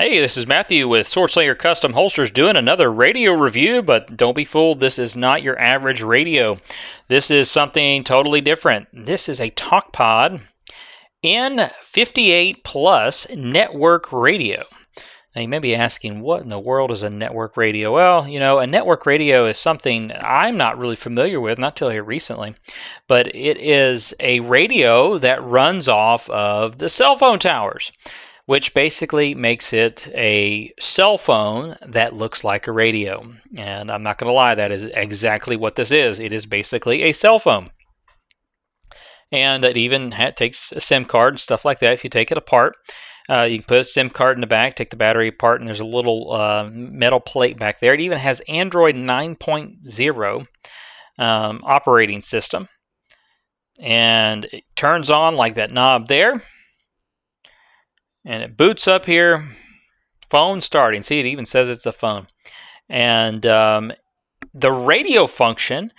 Hey, this is Matthew with Swordslinger Custom Holsters doing another radio review, but don't be fooled, this is not your average radio. This is something totally different. This is a Talkpod N58plus network radio. Now, you may be asking, what in the world is a network radio? Well, a network radio is something I'm not really familiar with, not till here recently, but it is a radio that runs off of the cell phone towers, which basically makes it a cell phone that looks like a radio. And I'm not going to lie, that is exactly what this is. It is basically a cell phone. And it even takes a SIM card and stuff like that if you take it apart. You can put a SIM card in the back, take the battery apart, and there's a little metal plate back there. It even has Android 9.0 operating system. And it turns on like that knob there. And it boots up here, phone starting. See, it even says it's a phone. And the radio function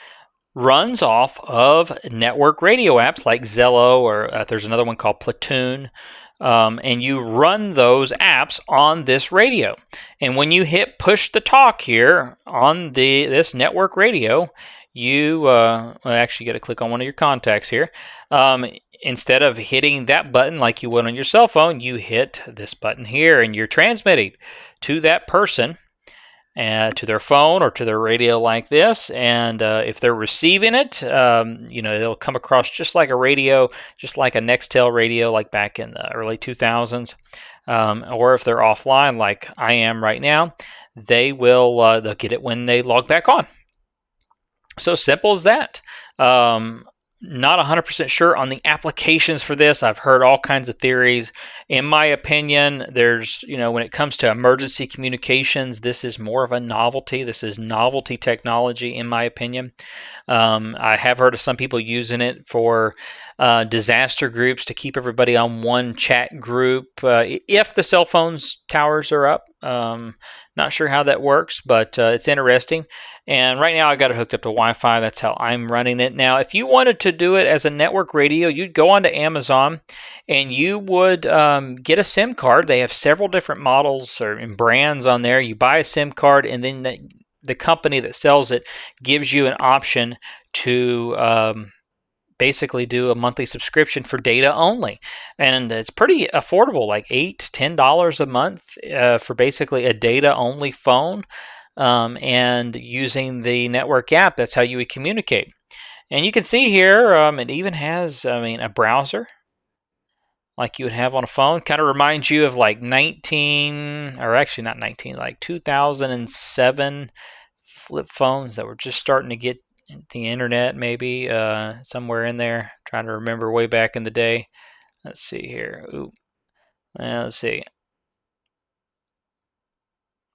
runs off of network radio apps like Zello, or there's another one called Platoon. And you run those apps on this radio. And when you hit push to talk here on this network radio, you actually got to click on one of your contacts here. Instead of hitting that button like you would on your cell phone, you hit this button here, and you're transmitting to that person, to their phone or to their radio like this. And if they're receiving it, it'll come across just like a radio, just like a Nextel radio, like back in the early 2000s. Or if they're offline, like I am right now, they'll get it when they log back on. So simple as that. Not 100% sure on the applications for this. I've heard all kinds of theories. In my opinion, there's, when it comes to emergency communications, this is more of a novelty. This is novelty technology, in my opinion. I have heard of some people using it for disaster groups to keep everybody on one chat group if the cell phones towers are up. Not sure how that works, but it's interesting. And right now I got it hooked up to Wi-Fi. That's how I'm running it. Now, if you wanted to do it as a network radio, you'd go onto Amazon and you would get a SIM card. They have several different models and brands on there. You buy a SIM card, and then the company that sells it gives you an option to basically do a monthly subscription for data only. And it's pretty affordable, like $8 to $10 a month for basically a data only phone. And using the network app, that's how you would communicate. And you can see here, it even has, a browser like you would have on a phone. Kind of reminds you of like like 2007 flip phones that were just starting to get the internet, maybe somewhere in there. Trying to remember way back in the day. Let's see here. Let's see.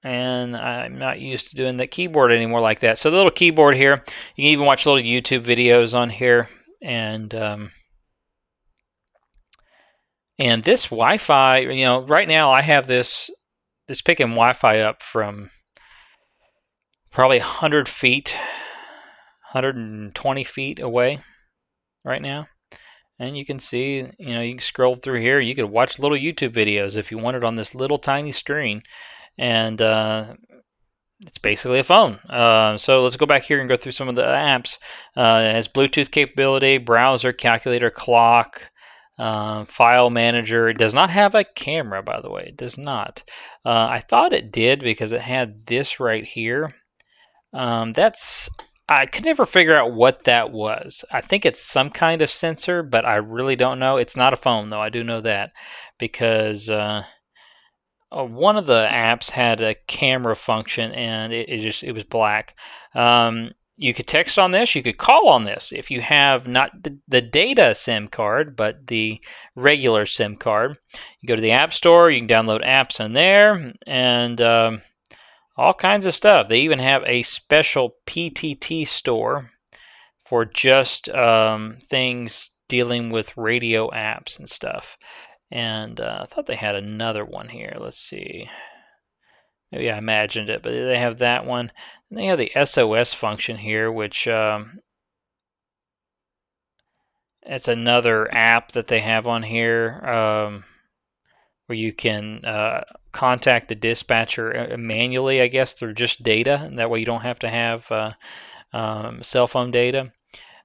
And I'm not used to doing the keyboard anymore like that. So the little keyboard here, you can even watch little YouTube videos on here. And this Wi-Fi, right now I have this picking Wi-Fi up from probably 100 feet, 120 feet away right now. And you can see, you can scroll through here. You could watch little YouTube videos if you wanted on this little tiny screen. And it's basically a phone. So let's go back here and go through some of the apps. It has Bluetooth capability, browser, calculator, clock, file manager. It does not have a camera, by the way. It does not. I thought it did because it had this right here. I could never figure out what that was. I think it's some kind of sensor, but I really don't know. It's not a phone, though. I do know that because one of the apps had a camera function, and it was black. You could text on this. You could call on this if you have not the data SIM card, but the regular SIM card. You go to the App Store. You can download apps in there, and all kinds of stuff. They even have a special PTT store for just things dealing with radio apps and stuff. And I thought they had another one here. Let's see. Maybe I imagined it, but they have that one. And they have the SOS function here, which it's another app that they have on here where you can contact the dispatcher manually, I guess, through just data, and that way you don't have to have cell phone data.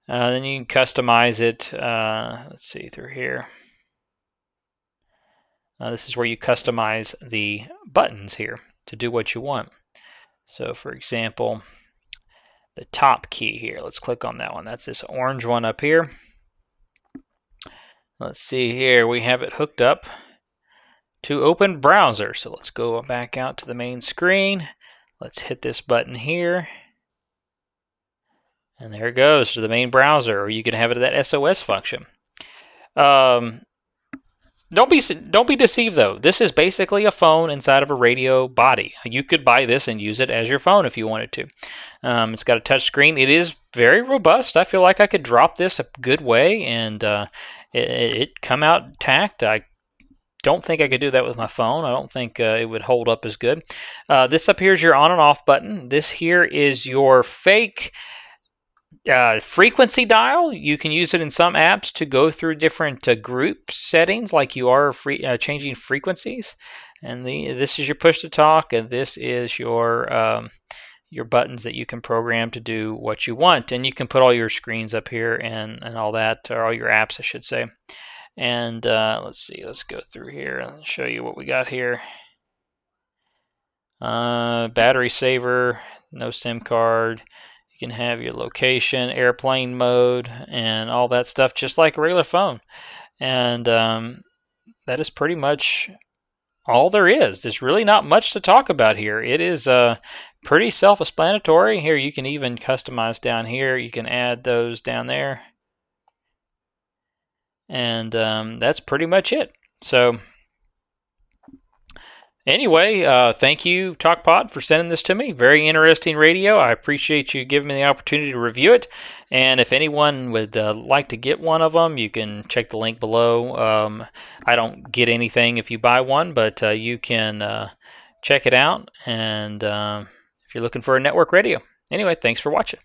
Then you can customize it. Let's see through here. This is where you customize the buttons here to do what you want. So for example, the top key here, let's click on that one. That's this orange one up here. Let's see here, we have it hooked up to open browser. So let's go back out to the main screen. Let's hit this button here. And there it goes to the main browser, or you can have it that SOS function. Don't be deceived though. This is basically a phone inside of a radio body. You could buy this and use it as your phone if you wanted to. It's got a touch screen. It is very robust. I feel like I could drop this a good way and it come out intact. I don't think I could do that with my phone. I don't think it would hold up as good. This up here is your on and off button. This here is your fake frequency dial. You can use it in some apps to go through different group settings, like you are changing frequencies. And this is your push to talk, and this is your buttons that you can program to do what you want. And you can put all your screens up here and all that, or all your apps, I should say. And let's see, let's go through here and show you what we got here. Battery saver, no SIM card. You can have your location, airplane mode, and all that stuff just like a regular phone. And that is pretty much all there is. There's really not much to talk about here. It is pretty self-explanatory. Here you can even customize down here. You can add those down there. And that's pretty much it. So anyway, thank you, Talkpod, for sending this to me. Very interesting radio. I appreciate you giving me the opportunity to review it. And if anyone would like to get one of them, you can check the link below. I don't get anything if you buy one, but you can check it out. And if you're looking for a network radio. Anyway, thanks for watching.